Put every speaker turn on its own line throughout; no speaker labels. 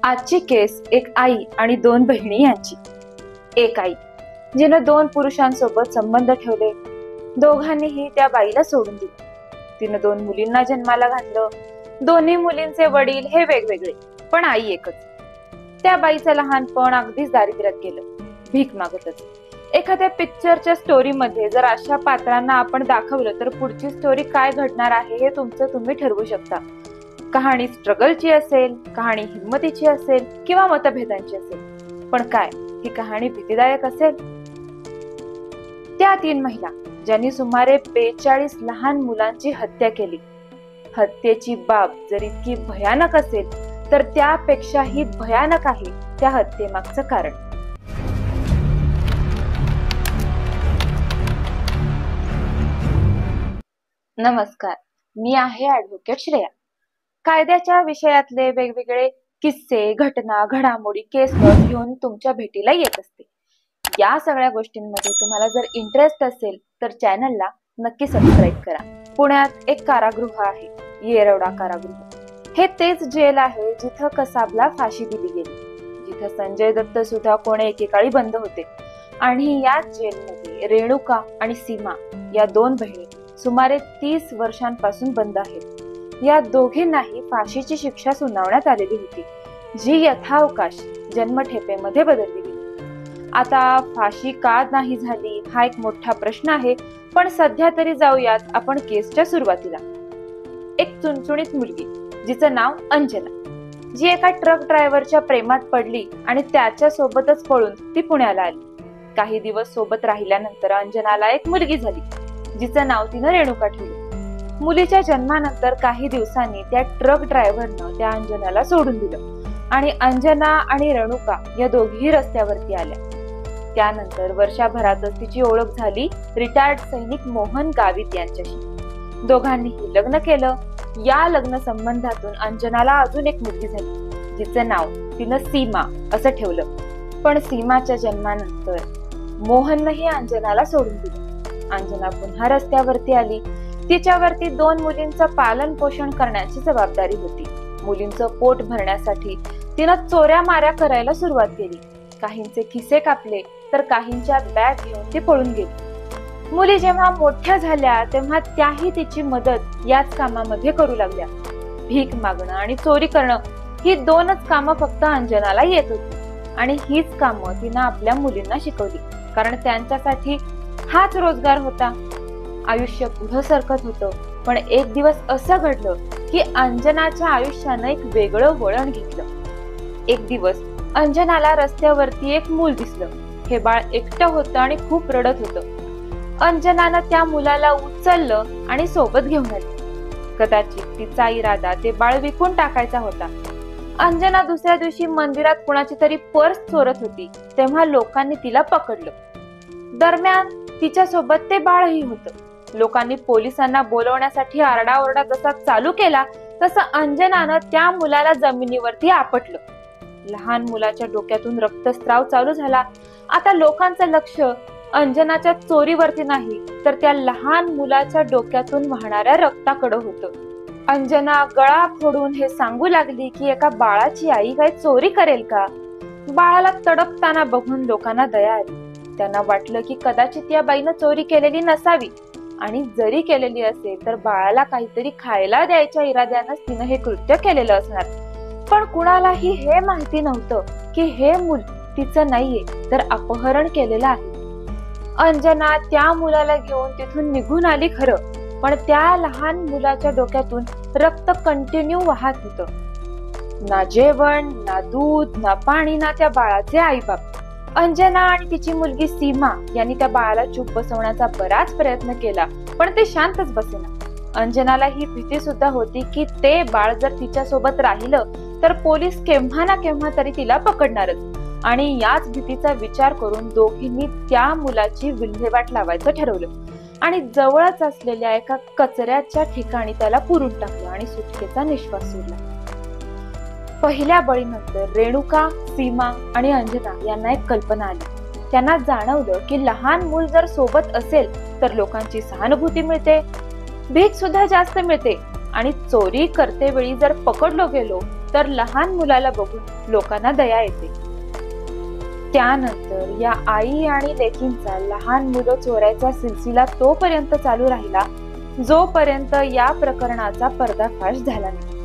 आजची केस एक आई आणि दोन बहिणी यांची. एक आई जिनं दोन पुरुषांसोबत संबंध ठेवले, दोघांनीही त्या बाईला सोडून दिले. तिनं दोन मुलींना जन्माला घातलं. दोन्ही मुलींचे वडील हे वेगवेगळे, पण आई एकच. त्या बाईचं लहानपण अगदीच दारिद्र्यात गेलं, भीक मागतच. एखाद्या पिक्चरच्या स्टोरी मध्ये जर अशा पात्रांना आपण दाखवलं तर पुढची स्टोरी काय घडणार आहे हे तुम्ही ठरवू शकता. कहाणी स्ट्रगलची असेल, कहाणी हिंमतीची असेल किंवा मतभेदांची असेल, पण काय ही कहाणी भीतीदायक असेल? त्या तीन महिला ज्यांनी सुमारे 42 लहान मुलांची हत्या केली. हत्येची बाब जर इतकी भयानक असेल तर त्यापेक्षाही भयानक आहे त्या हत्येमागचं कारण. नमस्कार, मी आहे ऍडव्होकेट श्रेया. कायद्याच्या विषयातले वेगवेगळे किस्से, घटना, घडामोडी, केस लॉज घेऊन तुमच्या भेटीला येत असते. या सगळ्या गोष्टींमध्ये तुम्हाला जर इंटरेस्ट असेल तर चॅनलला नक्की सबस्क्राईब करा. पुण्यात एक कारागृह आहे, येरवडा कारागृह. हे तेच जेल आहे जिथं कसाबला फाशी दिली गेली, जिथं संजय दत्त सुद्धा कोणे एकेकाळी बंद होते. आणि याच जेलमध्ये रेणुका आणि सीमा या दोन बहिणी सुमारे 30 वर्षांपासून बंद आहेत. या दोघींनाही फाशीची शिक्षा सुनावण्यात आलेली होती, जी यथावकाश जन्मठेपेमध्ये बदलली गेली. आता फाशी का नाही झाली हा एक मोठा प्रश्न आहे, पण सध्या तरी जाऊयात आपण केसच्या सुरुवातीला. एक चुणचुणीत मुलगी जिचं नाव अंजना, जी एका ट्रक ड्रायव्हरच्या प्रेमात पडली आणि त्याच्या सोबतच पळून ती पुण्याला आली. काही दिवस सोबत राहिल्यानंतर अंजनाला एक मुलगी झाली, जिचं नाव तिनं रेणुका ठेवलं. मुलीच्या जन्मानंतर काही दिवसांनी त्या ट्रक ड्रायव्हरनं त्या अंजनाला सोडून दिलं आणि अंजना आणि रेणुका या दोघीही रस्त्यावरती आल्या. त्यानंतर वर्षभरातच तिची ओळख झाली रिटायर्ड सैनिक मोहन गावित यांच्याशी. दोघांनीही लग्न केलं. या लग्न संबंधातून अंजनाला अजून एक मुलगी झाली, जिचं नाव तिनं सीमा असं ठेवलं. पण सीमाच्या जन्मानंतर मोहननंही अंजनाला सोडून दिलं. अंजना पुन्हा रस्त्यावरती आली. तिच्यावरती दोन मुलींचं पालन पोषण करण्याची जबाबदारी होती. मुलींचं पोट भरण्यासाठी तिनं चोऱ्या माऱ्या करायला सुरुवात केली. काहींचे खिसे कापले तर काहींच्या बॅग घेऊन ती पळून गेली. मुली जेव्हा मोठ्या झाल्या तेव्हा त्याही तिची मदत याच कामामध्ये करू लागल्या. भीक मागणं आणि चोरी करणं ही दोनच कामं फक्त अंजनाला येत होती आणि हीच कामं तिनं आपल्या मुलींना शिकवली, कारण त्यांच्यासाठी हाच रोजगार होता. आयुष्य पुढं सरकत होतं, पण एक दिवस असं घडलं की अंजनाच्या आयुष्यानं एक वेगळं वळण घेतलं. एक दिवस अंजनाला रस्त्यावरती एक मूल दिसलं. हे बाळ एकटं होतं आणि खूप रडत होतं. अंजनानं त्या मुलाला उचललं आणि सोबत घेऊन आली. कदाचित तिचा इरादा ते बाळ विकून टाकायचा होता. अंजना दुसऱ्या दिवशी मंदिरात कुणाची तरी पर्स चोरत होती, तेव्हा लोकांनी तिला पकडलं. दरम्यान तिच्या सोबत ते बाळही होतं. लोकांनी पोलिसांना बोलवण्यासाठी आरडाओरडा जसा चालू केला तसं अंजनानं त्या मुलाला जमिनीवरती आपटलं. लहान मुलाच्या डोक्यातून रक्तस्राव चालू झाला. आता लोकांचं लक्ष अंजनाच्या चोरीवरती नाही तर त्या लहान मुलाच्या डोक्यातून वाहणाऱ्या रक्ताकडे होतं. अंजना गळा फोडून हे सांगू लागली की एका बाळाची आई काय चोरी करेल का? बाळाला तडपताना बघून लोकांना दया आली. त्यांना वाटलं की कदाचित या बाईनं चोरी केलेली नसावी, आणि जरी केलेली असेल तर बाळाला काहीतरी खायला द्यायच्या इराद्यानं तिनं हे कृत्य केलेलं असणार. पण कुणालाही हे माहिती नव्हतं की हे मूल तिचं नाहीये तर अपहरण केलेलं आहे. अंजना त्या मुलाला घेऊन तिथून निघून आली खरं, पण त्या लहान मुलाच्या डोक्यातून रक्त कंटिन्यू वाहत होतं. ना जेवण, ना दूध, ना पाणी, ना त्या बाळाचे आईबाप. अंजना आणि तिची मुलगी सीमा यांनी त्या बाळाला चूप बसवण्याचा बराच प्रयत्न केला, पण ते शांतच बसेना. अंजनाला ही भीती सुद्धा होती की ते बाळ जर तिच्या सोबत राहिलं तर पोलीस केव्हा ना केव्हा तरी तिला पकडणारच. आणि याच भीतीचा विचार करून दोघींनी त्या मुलाची विल्हेवाट लावायचं ठरवलं आणि जवळच असलेल्या एका कचऱ्याच्या ठिकाणी त्याला पुरून टाकलं आणि सुटकेचा निश्वास सोडला. पहिल्या बळीनंतर रेणुका, सीमा आणि अंजना यांना एक कल्पना आली. त्यांना जाणवलं की लहान मूल जर सोबत असेल तर लोकांची सहानुभूती मिळते, भीक सुद्धा जास्त मिळते आणि चोरी करते वेळी जर पकडलो गेलो तर लहान मुलाला बघून लोकांना दया येते. त्यानंतर या आई आणि लेकींचा लहान मुलं चोरायचा सिलसिला तोपर्यंत चालू राहिला जोपर्यंत या प्रकरणाचा पर्दाफाश झाला नाही.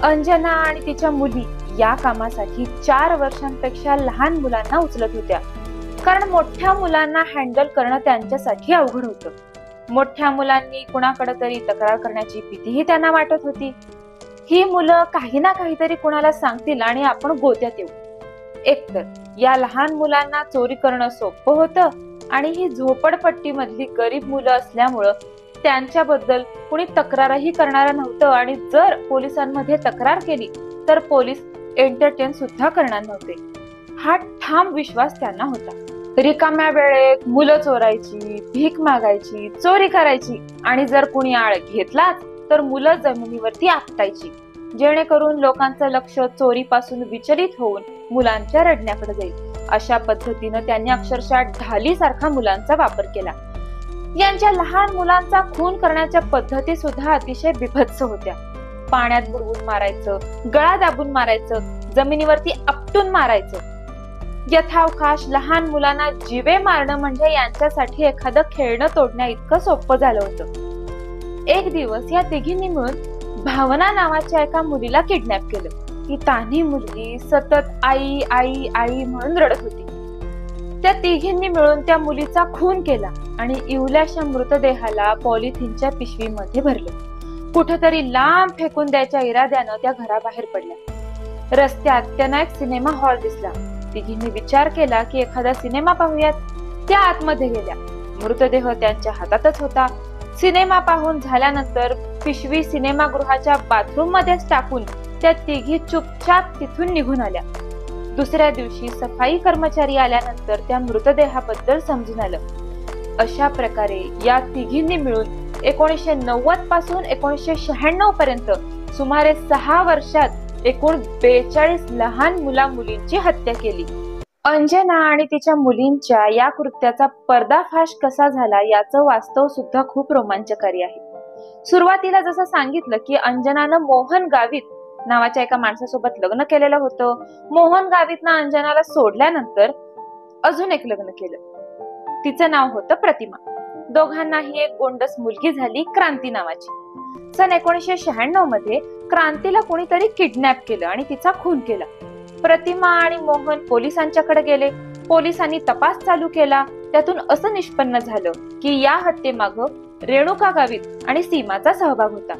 अंजना आणि तिच्या मुली या कामासाठी 4 वर्षांपेक्षा लहान मुलांना उचलत होत्या, कारण मोठ्या मुलांना हँडल करणं त्यांच्यासाठी अवघड होतं. मोठ्या मुलांनी कुणाकडे तरी तक्रार करण्याची भीतीही त्यांना वाटत होती. ही मुलं काही ना काहीतरी कुणाला सांगतील आणि आपण गोत्यात येऊ. एकतर या लहान मुलांना चोरी करणं सोपं होतं आणि ही झोपडपट्टी मधली गरीब मुलं असल्यामुळं त्यांच्याबद्दल कुणी तक्रारही करणार नव्हतं आणि जर पोलिसांमध्ये तक्रार केली तर पोलीस एंटरटेन सुद्धा करणार नव्हते. हा ठाम विश्वास त्यांना होता. रिकाम्या वेळेत मुलं चोरायची, भीक मागायची, चोरी करायची आणि जर कुणी आळ घेतलाच तर मुलं जमिनीवरती आपटायची, जेणेकरून लोकांचं लक्ष चोरीपासून विचलित होऊन मुलांच्या रडण्याकडे जाईल. अशा पद्धतीनं त्यांनी अक्षरशः ढालीसारखा मुलांचा वापर केला. यांच्या लहान मुलांचा खून करण्याच्या पद्धती सुद्धा अतिशय बिभत्स होत्या. पाण्यात बुडवून मारायचं, गळा दाबून मारायचं, जमिनीवरती आपटून मारायचं. यथावकाश लहान मुलांना जीवे मारणं म्हणजे यांच्यासाठी एखादं खेळणं तोडण्या इतकं सोपं झालं होतं. एक दिवस या तिघींनी मिळून भावना नावाच्या एका मुलीला किडनॅप केलं. ही तान्ही मुलगी सतत आई आई आई म्हणून रडत होती. त्या तिघींनी मिळून त्या मुलीचा खून केला आणि इवल्याशा मृतदेहाला पॉलिथिनच्या पिशवीमध्ये भरलं. कुठेतरी लांब फेकून द्यायच्या इराद्यानं त्या घराबाहेर पडल्या. रस्त्यात त्यांना एक सिनेमा हॉल दिसला. तिघींनी विचार केला की एखादा सिनेमा पाहूयात. त्या आतमध्ये गेल्या. मृतदेह त्यांच्या हातातच होता. सिनेमा पाहून झाल्यानंतर पिशवी सिनेमागृहाच्या बाथरूम मध्येच टाकून त्या तिघी चुपचाप तिथून निघून आल्या. दुसऱ्या दिवशी सफाई कर्मचारी आल्यानंतर त्या मृतदेहाबद्दल समजून आलं. अशा प्रकारे या तिघींनी मिळून 1990 पासून 1996 पर्यंत सुमारे 6 वर्षात एकूण 42 लहान मुला मुलींची हत्या केली. अंजना आणि तिच्या मुलींच्या या कृत्याचा पर्दाफाश कसा झाला याचं वास्तव सुद्धा खूप रोमांचकारी आहे. सुरुवातीला जसं सांगितलं की अंजनानं मोहन गावित नावाच्या एका माणसासोबत लग्न केलेलं होतं. मोहन गावितनं अंजनाला सोडल्यानंतर अजून एक लग्न केलं. तिचं नाव होतं प्रतिमा. दोघांनाही एक गोंडस मुलगी झाली, क्रांती नावाची. सन 1996 मध्ये क्रांतीला कोणीतरी किडनॅप केलं आणि तिचा खून केला. प्रतिमा आणि मोहन पोलिसांच्याकडे गेले. पोलिसांनी तपास चालू केला. त्यातून असं निष्पन्न झालं की या हत्येमागं रेणुका गावित आणि सीमाचा सहभाग होता.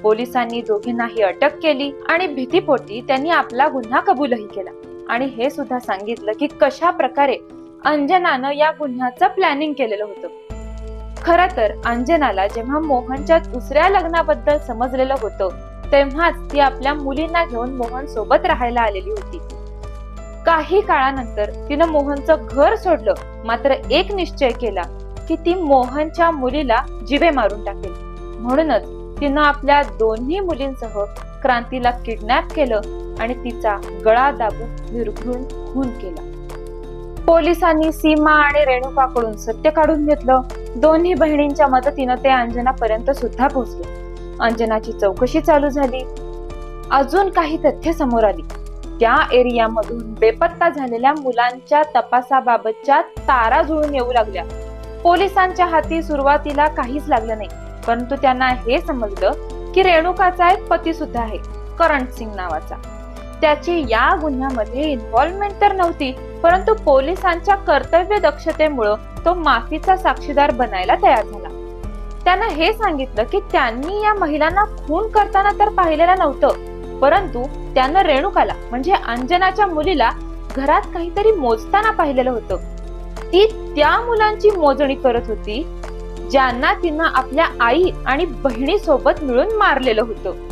पोलिसांनी दोघींनाही अटक केली आणि भीतीपोटी त्यांनी आपला गुन्हा कबूलही केला आणि हे सुद्धा सांगितलं की कशा प्रकारे अंजनानं या गुन्ह्याचं प्लॅनिंग केलेलं होतं. खरं तर अंजनाला जेव्हा मोहनच्या दुसऱ्या लग्नाबद्दल समजलेलं होतं तेव्हाच ती आपल्या मुलींना घेऊन मोहन सोबत राहायला आलेली होती. काही काळानंतर तिनं मोहनचं घर सोडलं, मात्र एक निश्चय केला की ती मोहनच्या मुलीला जिवे मारून टाकेल. म्हणूनच तिनं आपल्या दोन्ही मुलींसह क्रांतीला किडनॅप केलं आणि तिचा गळा दाबून विरघळून खून केला. पोलिसांनी सीमा आणि रेणुकाकडून सत्य काढून घेतलं. दोन्ही बहिणींच्या मदतीनं ते अंजनापर्यंत सुद्धा पोहोचले. अंजनाची चौकशी चालू झाली. अजून काही तथ्य समोर आली. त्या एरियामधून बेपत्ता झालेल्या मुलांच्या तपासाबाबतच्या तारा जुळून येऊ लागल्या. पोलिसांच्या हाती सुरुवातीला काहीच लागलं नाही, परंतु त्यांना हे समजलं की रेणुकाचा एक पती सुद्धा आहे, करण सिंग नावाचा. त्याची या गुन्ह्यामध्ये इन्व्हॉल्वमेंट तर नव्हती, परंतु पोलिसांच्या कर्तव्य दक्षतेमुळे तो माफीचा साक्षीदार बनायला तयार झाला. त्यानं हे सांगितलं की त्यांनी या महिलांना खून करताना तर पाहिलेलं नव्हतं, परंतु त्यानं रेणुकाला म्हणजे अंजनाच्या मुलीला घरात काहीतरी मोजताना पाहिलेलं होतं. ती त्या मुलांची मोजणी करत होती ज्यांना तिनं आपल्या आई आणि बहिणी सोबत मिळून मारलेलं होतं.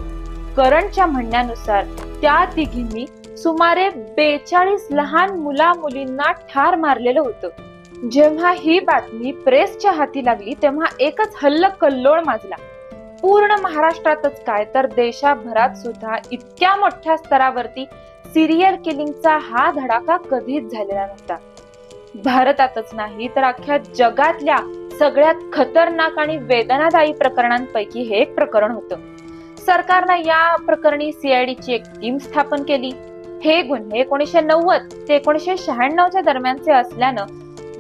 करणच्या म्हणण्यानुसार त्या तिघींनी सुमारे 42 लहान मुला मुलींना ठार मारलेलं होतं. जेव्हा ही बातमी प्रेसच्या हाती लागली तेव्हा एकच हल्लकल्लोळ माजला. पूर्ण महाराष्ट्रातच काय तर देशाभरात सुद्धा इतक्या मोठ्या स्तरावरती सिरियल किलिंगचा हा धडाका कधीच झालेला नव्हता. भारतातच नाही तर अख्ख्या जगातल्या सगळ्यात खतरनाक आणि वेदनादायी प्रकरणांपैकी हे एक प्रकरण होतं. सरकारनं या प्रकरणी सीआयडीची एक टीम स्थापन केली. हे गुन्हे 1990 ते 1996 दरम्यानचे असल्यानं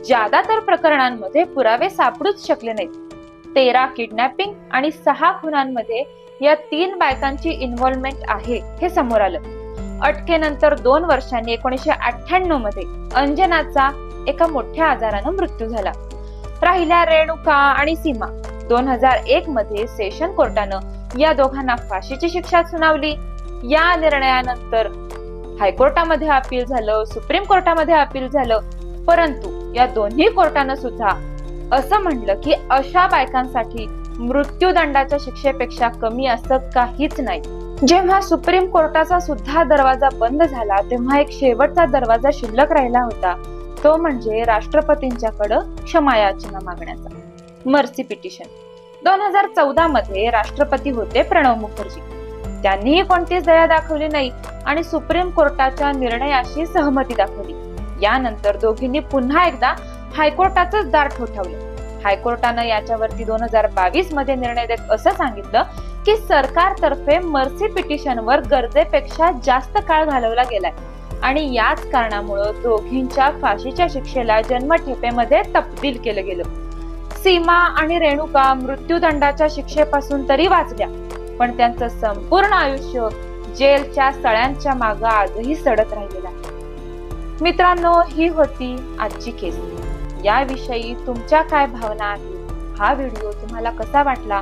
ज्यादातर प्रकरणांमध्ये पुरावे सापडूच शकले नाहीत. 13 किडनॅपिंग आणि 6 खुनांमध्ये या 3 बायकांची इन्व्हॉल्वमेंट आहे हे समोर आलं. अटकेनंतर 2 वर्षांनी 1998 मध्ये अंजनाचा एका मोठ्या आजारानं मृत्यू झाला. राहिल्या रेणुका आणि सीमा. 2001 मध्ये सेशन कोर्टानं या दोघांना फाशीची शिक्षा सुनावली. या निर्णयानंतर हायकोर्टामध्ये अपील झालं, सुप्रीम कोर्टामध्ये अपील झालं, परंतु या दोन्ही कोर्टानं सुद्धा असं म्हणलं की अशा बायकांसाठी मृत्यूदंडाच्या शिक्षेपेक्षा कमी असं काहीच नाही. जेव्हा सुप्रीम कोर्टाचा सुद्धा दरवाजा बंद झाला तेव्हा एक शेवटचा दरवाजा शिल्लक राहिला होता, तो म्हणजे राष्ट्रपतींच्याकडं क्षमायाचना मागण्याचा, मर्सी पिटिशन. 2014 मध्ये राष्ट्रपती होते प्रणव मुखर्जी. त्यांनीही कोणतीच दया दाखवली नाही आणि सुप्रीम कोर्टाच्या निर्णयाशी सहमती दाखवली. यानंतर दोघींनी पुन्हा एकदा हायकोर्टाचंच दार ठोठावलं. हायकोर्टानं याच्यावरती 2022 मध्ये निर्णय देत असं सांगितलं की सरकारतर्फे मर्सी पिटिशनवर गरजेपेक्षा जास्त काळ घालवला गेलाय आणि याच कारणामुळे दोघींच्या फाशीच्या शिक्षेला जन्मठेपेमध्ये तब्दील केलं गेलं. सीमा आणि रेणुका मृत्यूदंडाच्या शिक्षेपासून तरी वाचल्या, पण त्यांचं संपूर्ण आयुष्य जेलच्या सळ्यांच्या मागे आजही सडत राहिलेलं आहे. मित्रांनो, ही होती आजची केस. याविषयी तुमच्या काय भावना आहेत, हा व्हिडिओ तुम्हाला कसा वाटला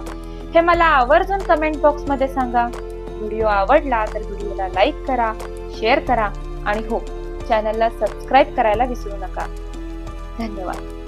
हे मला आवर्जून कमेंट बॉक्स मध्ये सांगा. व्हिडिओ आवडला तर व्हिडिओला लाईक करा, शेअर करा आणि हो, चॅनलला सबस्क्राईब करायला विसरू नका. धन्यवाद.